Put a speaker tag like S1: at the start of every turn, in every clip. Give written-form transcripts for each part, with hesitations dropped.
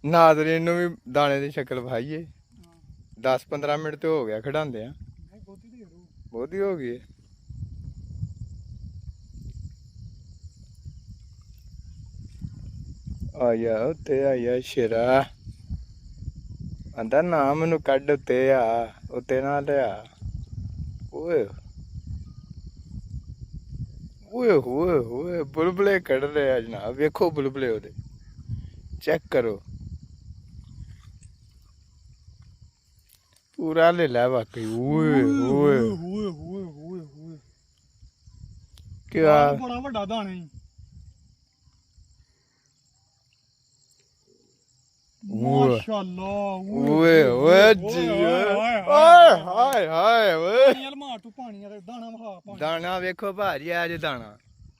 S1: ਨਾਜ਼ਰੀਨ ਨੂੰ ਵੀ ਦਾਣੇ ਦੀ ਸ਼ਕਲ ਵਿਖਾਈਏ। 10-15 ਮਿੰਟ ਤੇ ਹੋ ਗਿਆ ਖੜਾਉਂਦੇ ਆ। ਬਹੁਤੀ ਹੋ ਗਈ। ਆਇਆ ਉੱਤੇ ਆਇਆ ਸ਼ੇਰਾ ਆਂਦਾ ਨਾ ਮੈਨੂੰ ਕੱਢ ਉੱਤੇ ਆ ਉੱਤੇ ਨਾ ਲਿਆ। ਓਏ ਓਏ ਹੋਏ ਹੋਏ ਬੁਲਬੁਲੇ ਕੱਢ ਰਿਹਾ ਜਨਾਬ। ਵੇਖੋ ਬੁਲਬੁਲੇ ਉਹਦੇ ਚੈੱਕ ਕਰੋ। ਪੂਰਾ ਲੈ ਲੈ ਵਾਕਈ। ਓਏ ਹੋਏ
S2: ਹੋਏ ਹੋਏ ਹੋਏ ਹੋਏ
S1: ਕਿਆ
S2: ਬੜਾ ਵੱਡਾ ਦਾਣਾ ਹੀ। ਮਾਸ਼ਾਅੱਲਾ
S1: ਓਏ ਓਏ ਜੀ ਓਏ ਹਾਏ ਹਾਏ ਓਏ
S2: ਯਾਰ ਮਾਰ ਤੂੰ ਪਾਣੀ ਵਾਲਾ ਦਾਣਾ ਵਹਾ ਪਾਣੀ।
S1: ਦਾਣਾ ਵੇਖੋ ਭਾਜੀ ਆ ਜੇ ਦਾਣਾ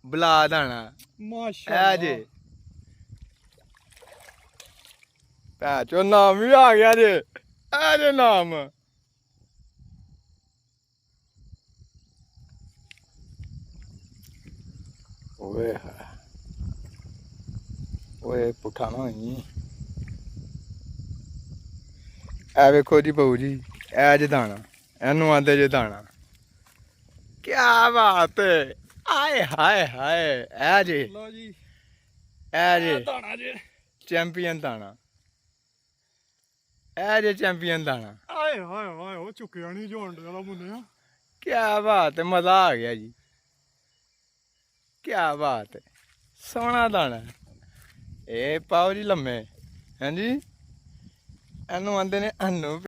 S1: ਬਲਾ ਦਾਣਾ
S2: ਮਾਸ਼ਾਅੱਲਾ
S1: ਐ ਜੇ ਭੈਚੋ ਨਾਮ ਵੀ ਆ ਗਿਆ ਜੇ ਐ ਜੇ ਨਾਮ। ਓਏ ਓਏ ਪੁੱਠਾ ਨਾ ਹੋਈ। ਐ ਵੇਖੋ ਜੀ ਬਹੂ ਜੀ ਐ ਜੇ ਦਾਣਾ ਇਹਨੂੰ ਆਂਦੇ ਜੇ ਦਾਣਾ। ਕਿਆ ਬਾਤ ਹੈ ਆਏ ਹਾਏ ਹਾਏ ਐ ਜੇ
S2: ਲੋ ਜੀ
S1: ਐ ਜੇ
S2: ਦਾਣਾ ਜੇ
S1: ਚੈਂਪੀਅਨ ਦਾਣਾ। ਐ ਜੇ ਚੈਂਪੀਅਨ ਦਾਣਾ।
S2: ਆਏ ਹਾਏ ਹਾਏ ਉਹ ਚੁੱਕਿਆ ਨਹੀਂ ਜੋਣ ਦਾ ਮੁੰਨਿਆ।
S1: ਕਿਆ ਬਾਤ ਹੈ ਮਜ਼ਾ ਆ ਗਿਆ ਜੀ। ਕਿਆ ਬਾਤ ਹੈ ਸੋਹਣਾ ਦਾਣਾ। ਇਹ ਪਾਓ ਜੀ ਲੰਮੇ ਹਾਂਜੀ ਇਹਨੂੰ ਆਂਦੇ ਨੇ ਅਨੂੰ।